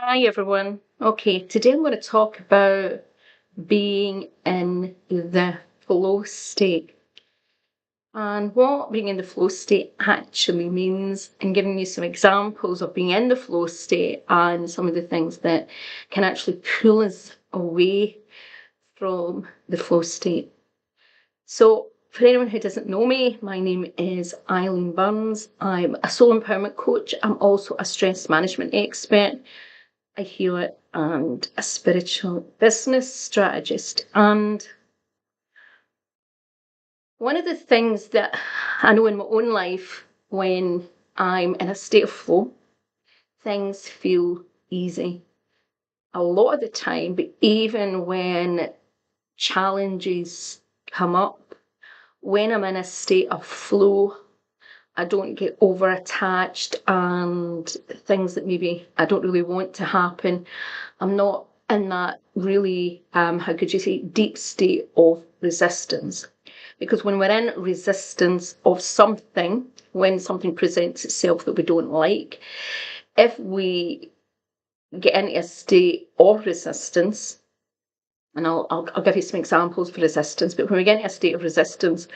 Hi everyone. Okay, today I'm going to talk about being in the flow state and what being in the flow state actually means, and giving you some examples of being in the flow state and some of the things that can actually pull us away from the flow state. So, for anyone who doesn't know me, my name is Eileen Burns. I'm a soul empowerment coach. I'm also a stress management expert, a healer, and a spiritual business strategist. And one of the things that I know in my own life, when I'm in a state of flow, things feel easy a lot of the time. But even when challenges come up, when I'm in a state of flow, I don't get over attached, and things that maybe I don't really want to happen, I'm not in that really, how could you say, deep state of resistance. Because when we're in resistance of something, when something presents itself that we don't like, if we get into a state of resistance, and I'll give you some examples for resistance, but when we get into a state of resistance,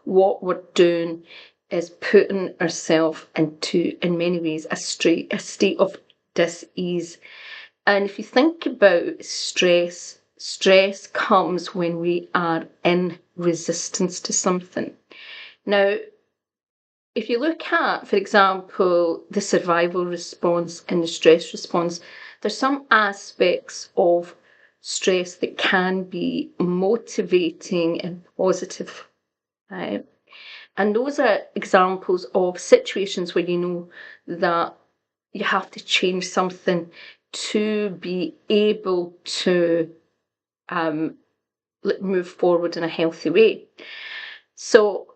what we're doing is putting ourselves into, in many ways, a state of dis-ease. And if you think about stress, stress comes when we are in resistance to something. Now, if you look at, for example, the survival response and the stress response, there's some aspects of stress that can be motivating and positive. Right? And those are examples of situations where you know that you have to change something to be able to move forward in a healthy way. So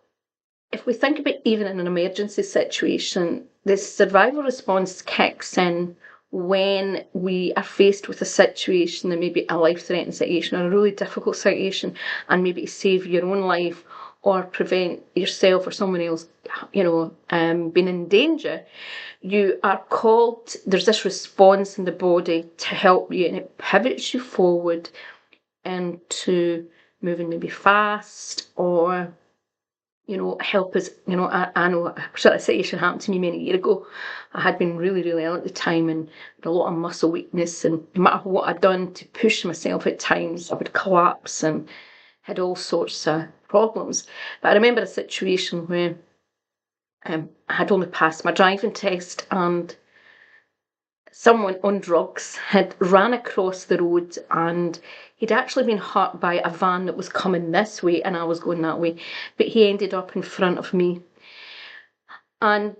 if we think about even in an emergency situation, the survival response kicks in when we are faced with a situation that may be a life-threatening situation or a really difficult situation, and maybe to save your own life or prevent yourself or someone else, being in danger, you are called, there's this response in the body to help you, and it pivots you forward into moving maybe fast, or help us. I know a sort of situation happened to me many years ago. I had been really, really ill at the time and had a lot of muscle weakness, and no matter what I'd done to push myself at times, I would collapse and had all sorts of problems. But I remember a situation where I had only passed my driving test, and someone on drugs had ran across the road, and he'd actually been hurt by a van that was coming this way and I was going that way, but he ended up in front of me. And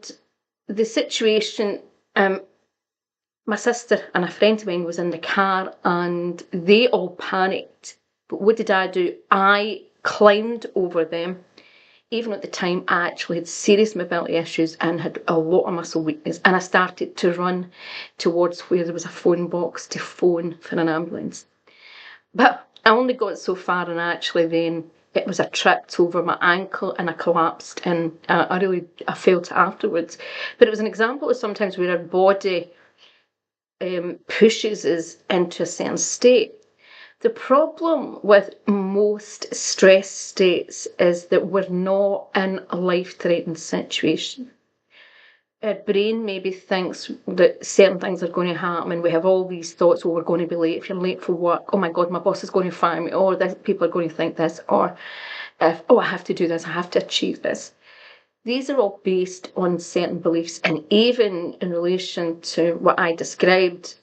the situation, my sister and a friend of mine was in the car, and they all panicked. But what did I do? I climbed over them. Even at the time, I actually had serious mobility issues and had a lot of muscle weakness, and I started to run towards where there was a phone box to phone for an ambulance. But I only got so far, and actually then it was a tripped over my ankle and I collapsed, and I felt it afterwards. But it was an example of sometimes where our body pushes us into a certain state. The problem with most stress states is that we're not in a life-threatening situation. Our brain maybe thinks that certain things are going to happen, and we have all these thoughts: oh, we're going to be late. If you're late for work, oh my God, my boss is going to fire me, or this, people are going to think this, or if, oh, I have to do this, I have to achieve this. These are all based on certain beliefs, and even in relation to what I described,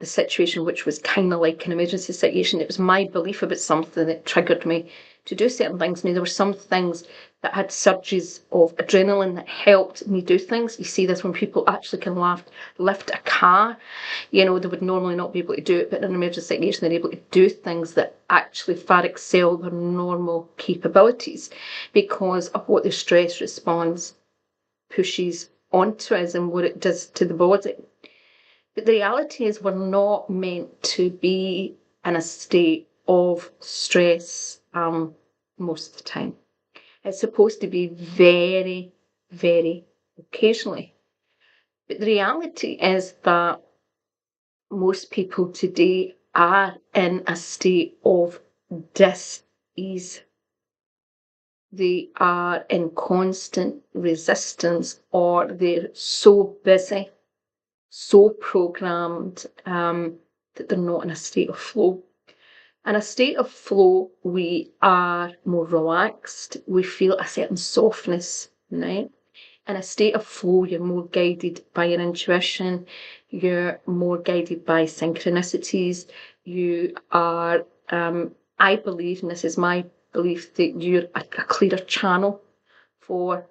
the situation, which was kind of like an emergency situation. It was my belief about something that triggered me to do certain things. Now, there were some things that had surges of adrenaline that helped me do things. You see this when people actually can lift a car. They would normally not be able to do it, but in an emergency situation, they're able to do things that actually far excel their normal capabilities because of what the stress response pushes onto us and what it does to the body. But the reality is we're not meant to be in a state of stress most of the time. It's supposed to be very, very occasionally. But the reality is that most people today are in a state of dis-ease. They are in constant resistance, or they're so busy, so programmed, that they're not in a state of flow. In a state of flow, we are more relaxed, we feel a certain softness, right? In a state of flow, you're more guided by your intuition, you're more guided by synchronicities, you are, I believe, and this is my belief, that you're a clearer channel for,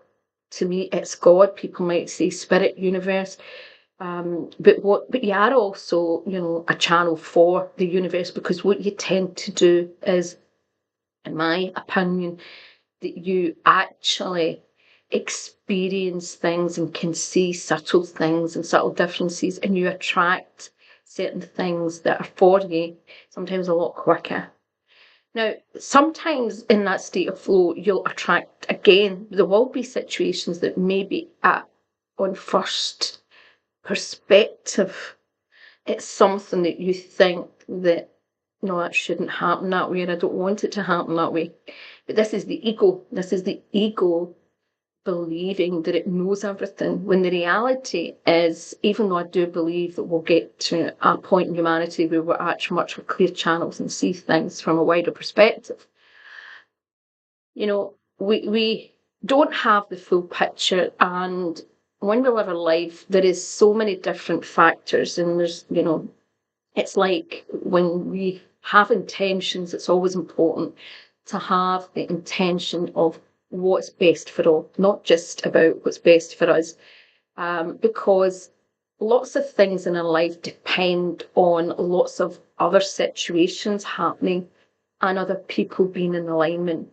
to me, it's God. People might say spirit, universe. But you are also, a channel for the universe, because what you tend to do is, in my opinion, that you actually experience things and can see subtle things and subtle differences, and you attract certain things that are for you, sometimes a lot quicker. Now, sometimes in that state of flow, you'll attract, again, there will be situations that maybe on first perspective, it's something that you think that, no, that shouldn't happen that way, and I don't want it to happen that way. But this is the ego. This is the ego believing that it knows everything, when the reality is, even though I do believe that we'll get to a point in humanity where we're actually much more clear channels and see things from a wider perspective, we don't have the full picture. And when we live a life, there is so many different factors, and there's, it's like when we have intentions, it's always important to have the intention of what's best for all, not just about what's best for us, because lots of things in our life depend on lots of other situations happening and other people being in alignment.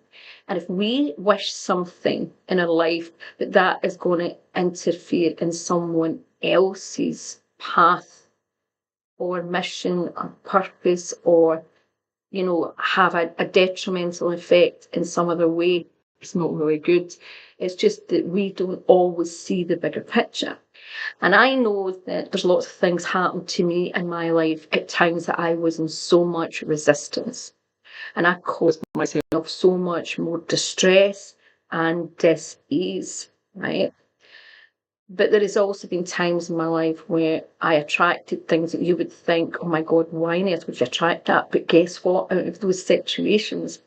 And if we wish something in our life, but that is going to interfere in someone else's path or mission or purpose, or have a detrimental effect in some other way, it's not really good. It's just that we don't always see the bigger picture. And I know that there's lots of things happened to me in my life at times that I was in so much resistance, and I caused myself so much more distress and dis-ease, right? But there has also been times in my life where I attracted things that you would think, oh my God, why on earth would you attract that? But guess what? Out of those situations,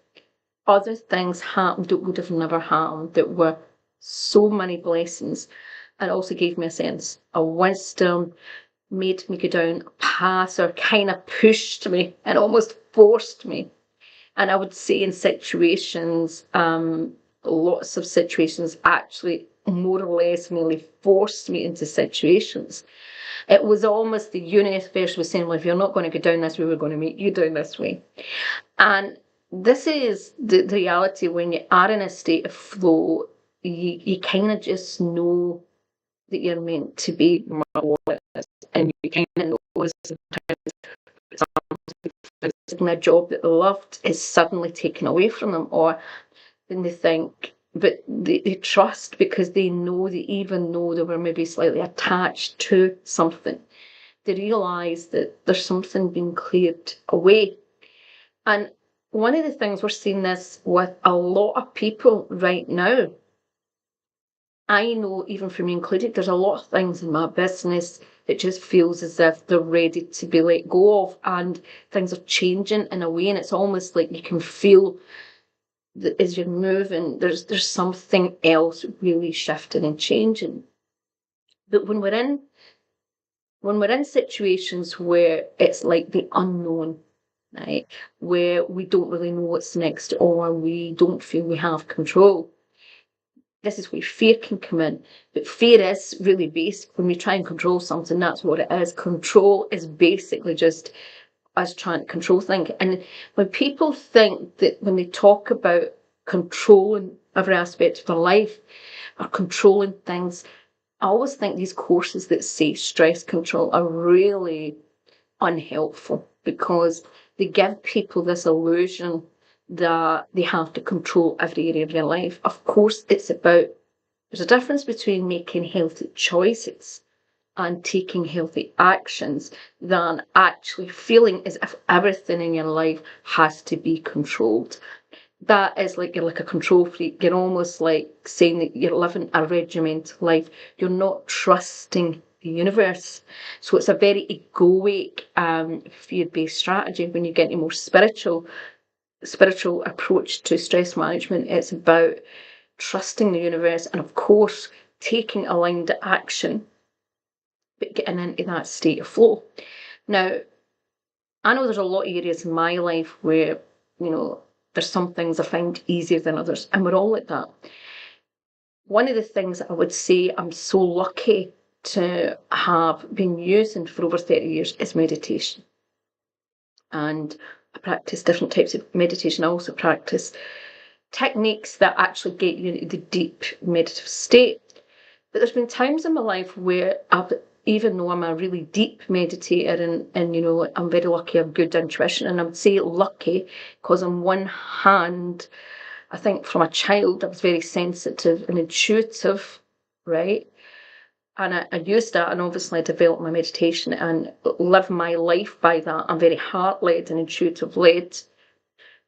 other things happened that would have never happened, that were so many blessings, and also gave me a sense of wisdom, made me go down a path, or kind of pushed me and almost forced me. And I would say in situations, lots of situations actually more or less nearly forced me into situations. It was almost the universe was saying, well, if you're not going to go down this way, we're going to make you down this way. And this is the reality. When you are in a state of flow, you kind of just know that you're meant to be, and you kind of know sometimes a job that they loved is suddenly taken away from them, or then they think, but they trust, because they know that even though they were maybe slightly attached to something, they realise that there's something being cleared away. And one of the things, we're seeing this with a lot of people right now. I know, even for me included, there's a lot of things in my business that just feels as if they're ready to be let go of, and things are changing in a way, and it's almost like you can feel that as you're moving, there's something else really shifting and changing. But when we're in situations where it's like the unknown, right, where we don't really know what's next, or we don't feel we have control, this is where fear can come in. But fear is really basic. When we try and control something, that's what it is. Control is basically just us trying to control things. And when people think that, when they talk about controlling every aspect of their life or controlling things, I always think these courses that say stress control are really unhelpful, because they give people this illusion that they have to control every area of their life. Of course, there's a difference between making healthy choices and taking healthy actions than actually feeling as if everything in your life has to be controlled. That is like you're like a control freak. You're almost like saying that you're living a regimented life. You're not trusting the universe. So it's a very egoic, fear-based strategy. When you get a more spiritual approach to stress management, it's about trusting the universe and, of course, taking aligned action, but getting into that state of flow. Now, I know there's a lot of areas in my life where, there's some things I find easier than others, and we're all like that. One of the things I would say I'm so lucky to have been using for over 30 years is meditation. And I practice different types of meditation. I also practice techniques that actually get you into the deep meditative state. But there's been times in my life where even though I'm a really deep meditator and I'm very lucky, I have good intuition, and I would say lucky because on one hand, I think from a child I was very sensitive and intuitive, right? And I used that, and obviously I developed my meditation and live my life by that. I'm very heart-led and intuitive-led.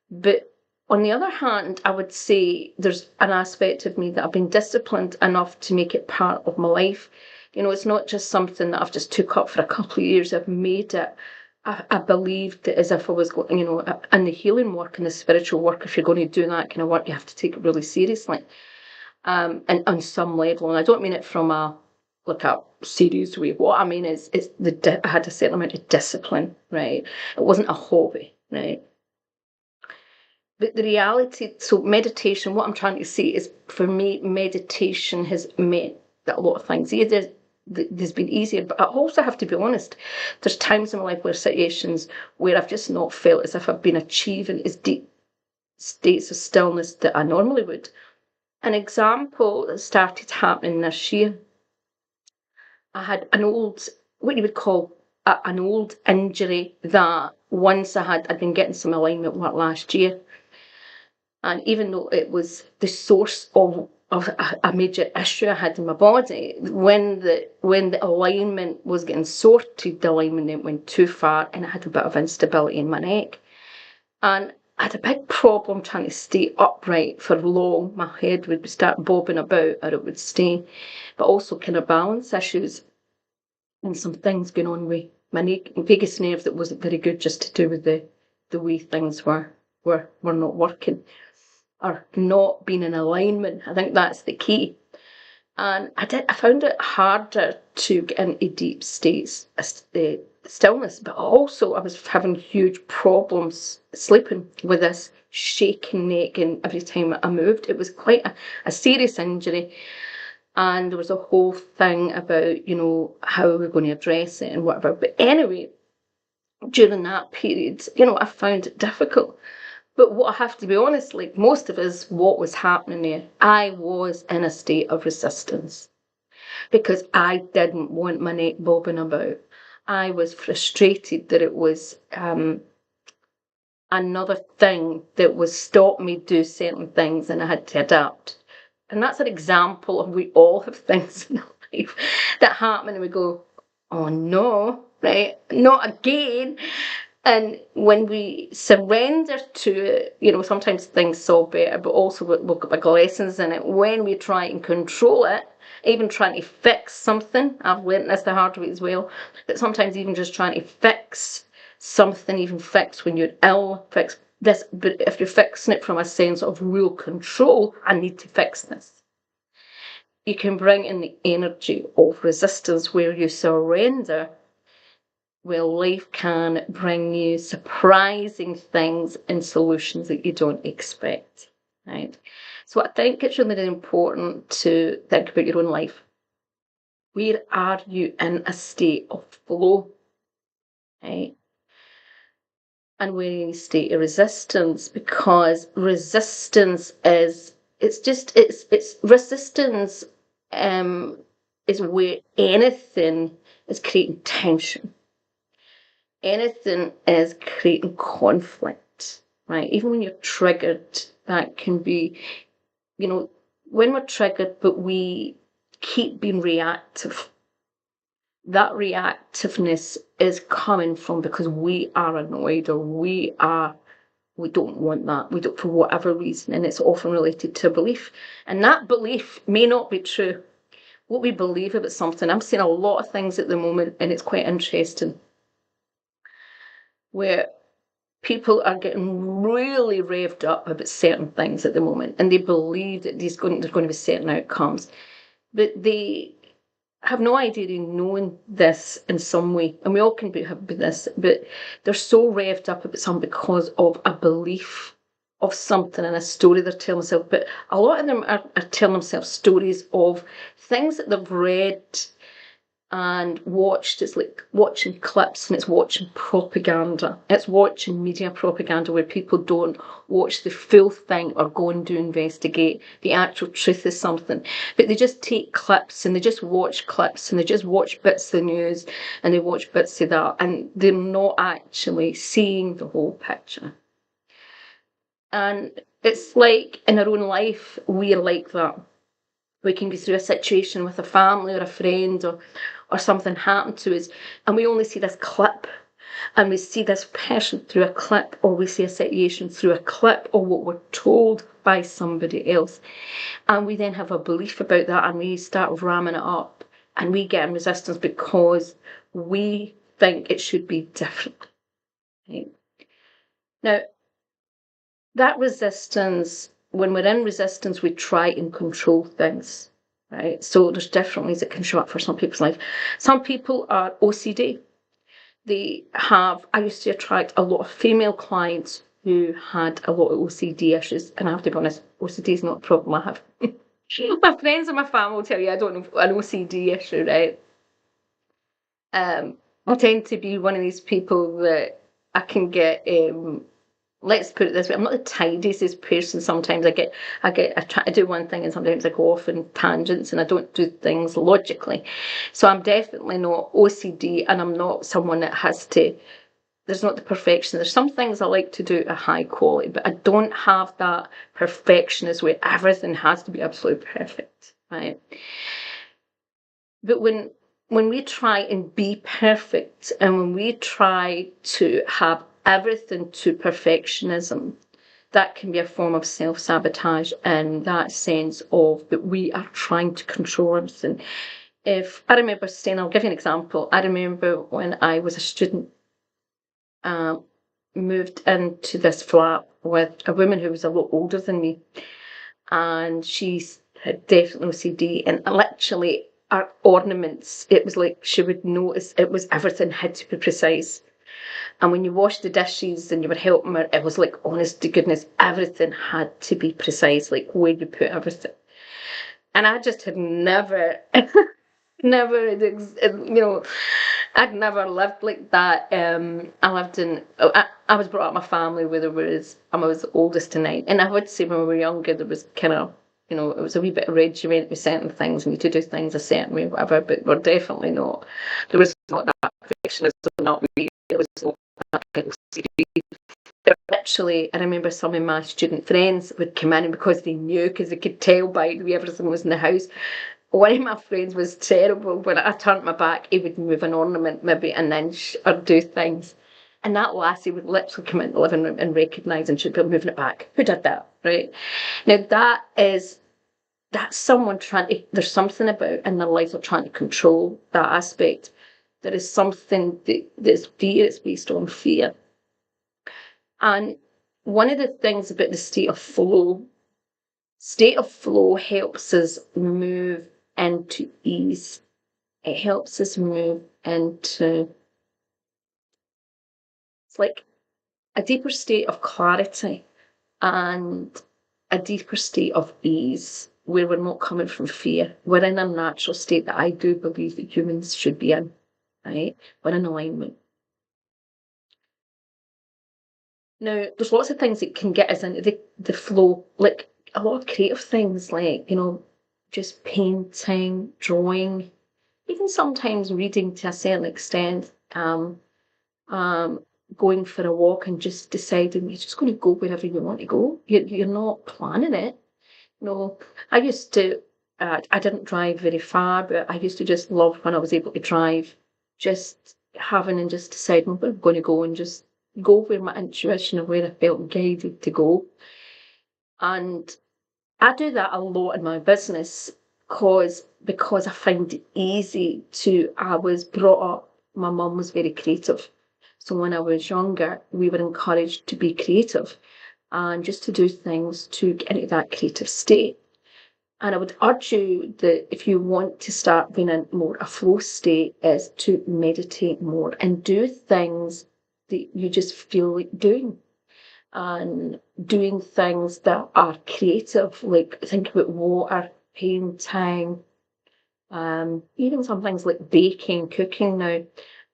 But on the other hand, I would say there's an aspect of me that I've been disciplined enough to make it part of my life. It's not just something that I've just took up for a couple of years. I've made it. I believed it as if I was going, in the healing work and the spiritual work, if you're going to do that kind of work, you have to take it really seriously. And on some level, and I don't mean it from a serious way. What I mean is I had a certain amount of discipline, right? It wasn't a hobby, right? But the reality, so meditation, what I'm trying to say is, for me, meditation has meant that a lot of things, there's been easier, but I also have to be honest, there's times in my life where situations where I've just not felt as if I've been achieving as deep states of stillness that I normally would. An example that started happening this year, I had an old, what you would call an old injury that once I'd been getting some alignment work last year. And even though it was the source of a major issue I had in my body, when the alignment was getting sorted, the alignment went too far, and I had a bit of instability in my neck. And I had a big problem trying to stay upright for long. My head would start bobbing about, or it would stay, but also kind of balance issues and some things going on with my vagus nerve that wasn't very good, just to do with the way things were not working or not being in alignment. I think that's the key. And I found it harder to get into deep states of stillness, but also I was having huge problems sleeping with this shaking neck, and every time I moved, it was quite a serious injury. And there was a whole thing about, how we're going to address it and whatever. But anyway, during that period, I found it difficult. But what I have to be honest, like most of us, what was happening there, I was in a state of resistance because I didn't want my neck bobbing about. I was frustrated that it was another thing that was stopping me do certain things, and I had to adapt. And that's an example of, we all have things in life that happen and we go, oh no, right? Not again. And when we surrender to it, sometimes things solve better, but also we'll get big lessons in it. When we try and control it, even trying to fix something, I've learned this the hard way as well, that sometimes even just trying to fix something, even fix when you're ill, fix this, but if you're fixing it from a sense of real control, I need to fix this. You can bring in the energy of resistance where you surrender, where life can bring you surprising things and solutions that you don't expect, right? So I think it's really important to think about your own life. Where are you in a state of flow, right? And where are you in a state of resistance? Because resistance is, it's resistance is where anything is creating tension. Anything is creating conflict, right? Even when you're triggered, that can be, when we're triggered, but we keep being reactive. that reactiveness is coming from because we are annoyed, or we don't want that. We don't, for whatever reason, and it's often related to a belief. And that belief may not be true. What we believe about something, I'm seeing a lot of things at the moment, and it's quite interesting, where people are getting really revved up about certain things at the moment, and they believe that there's going to be certain outcomes, but they have no idea they knowing this in some way, and we all can have this, but they're so revved up about something because of a belief of something and a story they're telling themselves. But a lot of them are telling themselves stories of things that they've read and watched. It's like watching clips, and it's watching propaganda. It's watching media propaganda where people don't watch the full thing or go and do investigate the actual truth of something. But they just take clips, and they just watch clips, and they just watch bits of the news, and they watch bits of that, and they're not actually seeing the whole picture. And it's like in our own life, we're like that. We can go through a situation with a family or a friend, or something happened to us, and we only see this clip, and we see this person through a clip, or we see a situation through a clip, or what we're told by somebody else, and we then have a belief about that, and we start ramming it up, and we get in resistance because we think it should be different. Right? Now, that resistance, when we're in resistance, we try and control things, right? So there's different ways it can show up for some people's life. Some people are OCD. I used to attract a lot of female clients who had a lot of OCD issues, and I have to be honest, OCD is not a problem I have. My friends and my family will tell you I don't have an OCD issue, right? I tend to be one of these people that I can get let's put it this way, I'm not the tidiest person. Sometimes I try to do one thing, and sometimes I go off in tangents, and I don't do things logically. So I'm definitely not OCD, and I'm not someone that has to, there's not the perfection. There's some things I like to do at high quality, but I don't have that perfectionist where everything has to be absolutely perfect, right? But when we try and be perfect, and when we try to have everything to perfectionism, that can be a form of self-sabotage, in that sense of that we are trying to control everything. If I remember saying, I'll give you an example. I remember when I was a student, moved into this flat with a woman who was a lot older than me, and she had definitely OCD, and literally our ornaments, it was like she would notice it was everything had to be precise. And when you washed the dishes and you were helping her, it was like, honest to goodness, everything had to be precise, like where you put everything. And I just had never, never, I'd never lived like that. I was brought up in a family where I was the oldest of 9. And I would say when we were younger, there was kind of, it was a wee bit regimented with certain things, and you to do things a certain way, whatever, but we're definitely not, there was not that perfectionism, not me, there was not that kind of literally, I remember some of my student friends would come in, and because they could tell by the way everything was in the house. One of my friends was terrible. When I turned my back, he would move an ornament maybe an inch or do things. And that lassie would literally come into the living room and recognise, and she'd be moving it back. Who did that, right? Now that's someone there's something about in their life they're trying to control that aspect. There is something that's fear, it's based on fear. And one of the things about the state of flow helps us move into ease. It helps us move into, it's like a deeper state of clarity and a deeper state of ease, where we're not coming from fear. We're in a natural state that I do believe that humans should be in, right? We're in alignment. Now, there's lots of things that can get us into the flow, like a lot of creative things, like, just painting, drawing, even sometimes reading to a certain extent, going for a walk and just deciding you're just going to go wherever you want to go. You're not planning it. I used to I didn't drive very far, but I used to just love when I was able to drive, just having and just deciding where I'm going to go and just go where my intuition and where I felt guided to go. And I do that a lot in my business because I find it easy to. I was brought up, my mum was very creative. So when I was younger, we were encouraged to be creative and just to do things to get into that creative state. And I would urge you that if you want to start being in more a flow state, is to meditate more and do things that you just feel like doing. And doing things that are creative, like think about water, painting, even some things like baking, cooking now.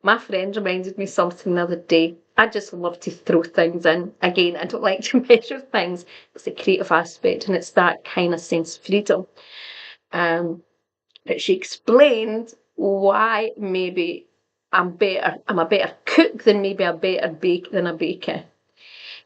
My friend reminded me something the other day. I just love to throw things in. Again, I don't like to measure things. It's the creative aspect and it's that kind of sense of freedom. But she explained why maybe I'm a better cook than maybe a better than a baker.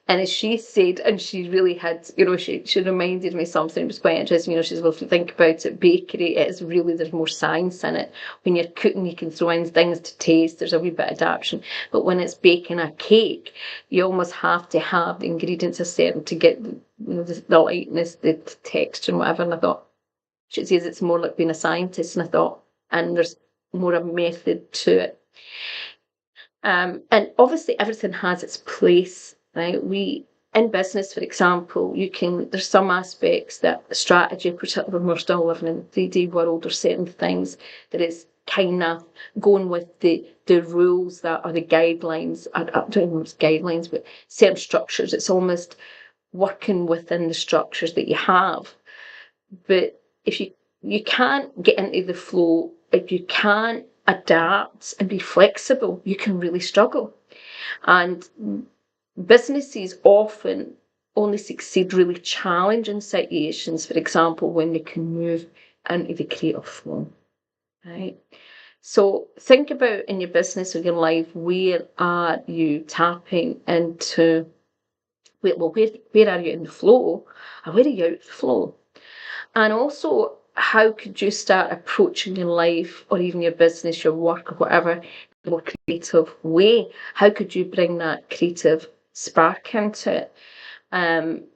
And as she said, and she really had, she reminded me something, it was quite interesting, she said, well, if you think about it, bakery, it is really, there's more science in it. When you're cooking, you can throw in things to taste, there's a wee bit of adaptation. But when it's baking a cake, you almost have to have the ingredients are certain to get the lightness, the texture and whatever. And I thought, she says it's more like being a scientist, and I thought, and there's more a method to it. And obviously everything has its place, right? In business, for example, there's some aspects that the strategy, particularly when we're still living in the 3D world, or certain things that is kind of going with the rules that are the guidelines. I don't know if it's guidelines, but certain structures. It's almost working within the structures that you have. But if you can't get into the flow, if you can't adapt and be flexible, you can really struggle. And businesses often only succeed really challenging situations, for example, when they can move into the creative flow, right? So think about in your business or your life, where are you tapping into, where are you in the flow, or where are you out of the flow? And also, how could you start approaching your life or even your business, your work, or whatever, in a more creative way? How could you bring that creative spark into it?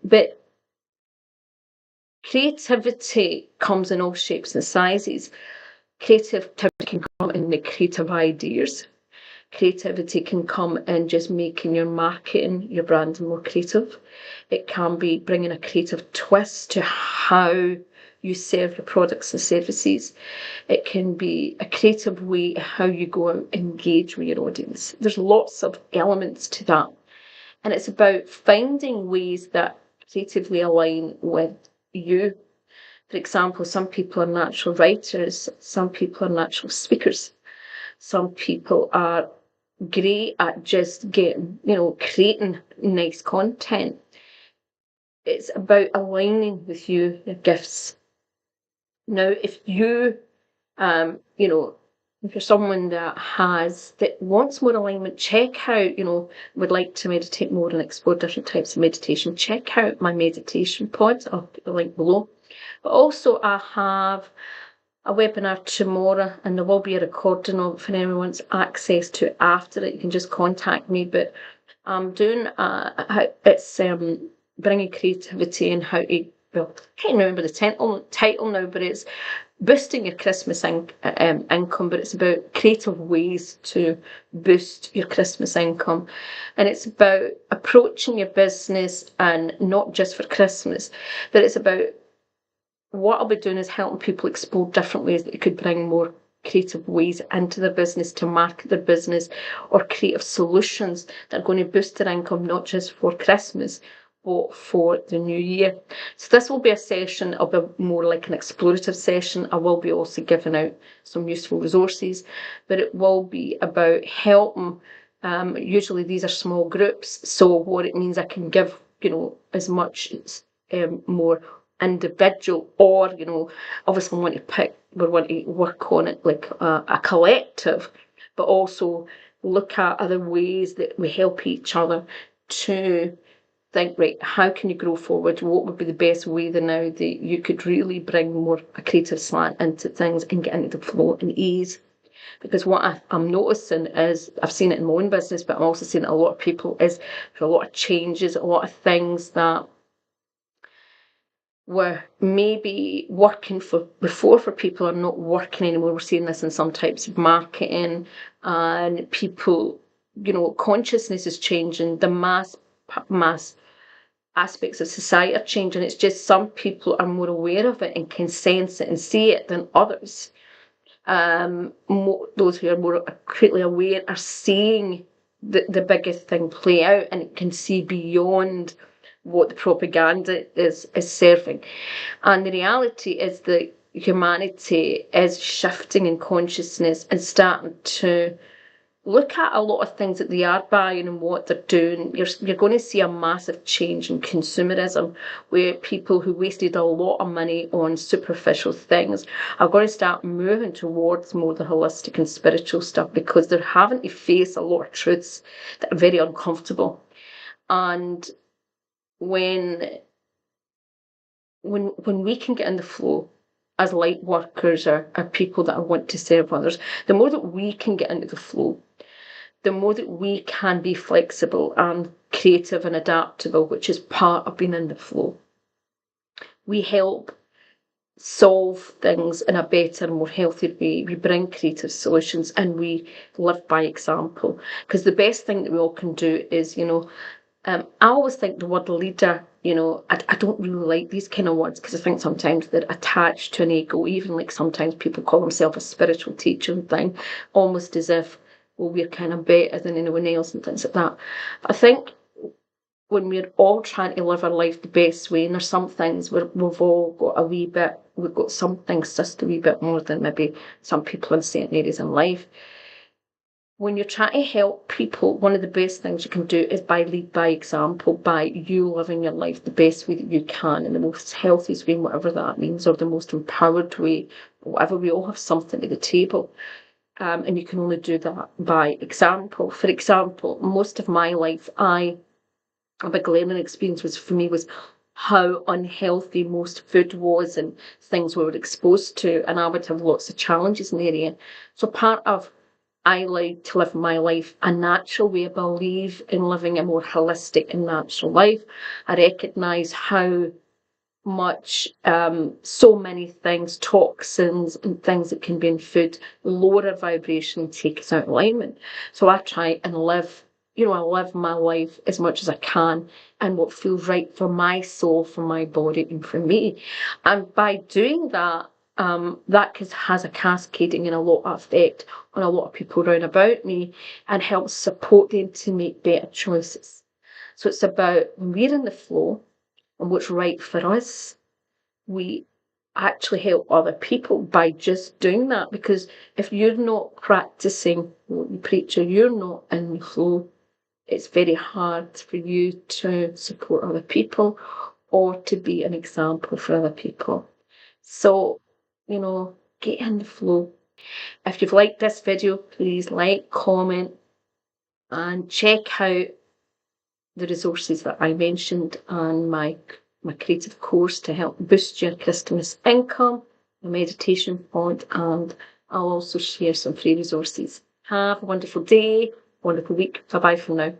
But creativity comes in all shapes and sizes. Creativity can come in the creative ideas. Creativity can come in just making your marketing, your brand more creative. It can be bringing a creative twist to how you serve your products and services. It can be a creative way how you go and engage with your audience. There's lots of elements to that. And it's about finding ways that creatively align with you. For example, some people are natural writers, some people are natural speakers, some people are great at just creating nice content. It's about aligning with you, your gifts. Now, if if you're someone that wants more alignment, check out, would like to meditate more and explore different types of meditation, check out my meditation pods. I'll put the link below. But also I have a webinar tomorrow, and there will be a recording of it for anyone who wants access to it after it. You can just contact me. But I'm doing it's bringing creativity and how to, well, I can't remember the title now, but it's boosting your Christmas income, but it's about creative ways to boost your Christmas income. And it's about approaching your business, and not just for Christmas, but it's about, what I'll be doing is helping people explore different ways that they could bring more creative ways into their business to market their business, or creative solutions that are going to boost their income, not just for Christmas, but for the new year. So this will be a session, it'll be more like an explorative session. I will be also giving out some useful resources, but it will be about helping. Usually these are small groups, so what it means, I can give, as much more individual, or obviously we want to work on it like a collective, but also look at other ways that we help each other to think, right, how can you grow forward? What would be the best way now that you could really bring more a creative slant into things and get into the flow and ease? Because what I'm noticing is, I've seen it in my own business, but I'm also seeing it in a lot of people, is there's a lot of changes, a lot of things that were maybe working for before for people are not working anymore. We're seeing this in some types of marketing, and people, consciousness is changing. The mass aspects of society are changing. It's just some people are more aware of it and can sense it and see it than others. Those who are more acutely aware are seeing the biggest thing play out, and can see beyond what the propaganda is serving. And the reality is that humanity is shifting in consciousness and starting to look at a lot of things that they are buying and what they're doing. You're going to see a massive change in consumerism, where people who wasted a lot of money on superficial things are going to start moving towards more the holistic and spiritual stuff, because they're having to face a lot of truths that are very uncomfortable. And when we can get in the flow as light workers, or people that want to serve others, the more that we can get into the flow, the more that we can be flexible and creative and adaptable, which is part of being in the flow. We help solve things in a better, more healthy way. We bring creative solutions, and we live by example. Because the best thing that we all can do is, I always think the word leader, I don't really like these kind of words, because I think sometimes they're attached to an ego. Even like sometimes people call themselves a spiritual teacher and thing, almost as if, well, we're kind of better than anyone else and things like that. But I think when we're all trying to live our life the best way, and there's some things where we've all got we've got some things just a wee bit more than maybe some people in certain areas in life. When you're trying to help people, one of the best things you can do is lead by example, by you living your life the best way that you can, in the most healthiest way, whatever that means, or the most empowered way, whatever. We all have something to the table. And you can only do that by example. For example, most of my life, a big learning experience was how unhealthy most food was and things we were exposed to, and I would have lots of challenges in the area. So part of I like to live my life a natural way. I believe in living a more holistic and natural life. I recognise how much so many things, toxins and things that can be in food, lower our vibration and take us out of alignment. So I try and live my life as much as I can, and what feels right for my soul, for my body, and for me. And by doing that, that has a cascading and a lot of effect on a lot of people around about me, and helps support them to make better choices. So it's about, when we're in the flow and what's right for us, we actually help other people by just doing that. Because if you're not practicing what you preach, or you're not in the flow, it's very hard for you to support other people or to be an example for other people. So, get in the flow. If you've liked this video, please like, comment, and check out the resources that I mentioned, and my creative course to help boost your Christmas income, the meditation font, and I'll also share some free resources. Have a wonderful day, wonderful week. Bye bye for now.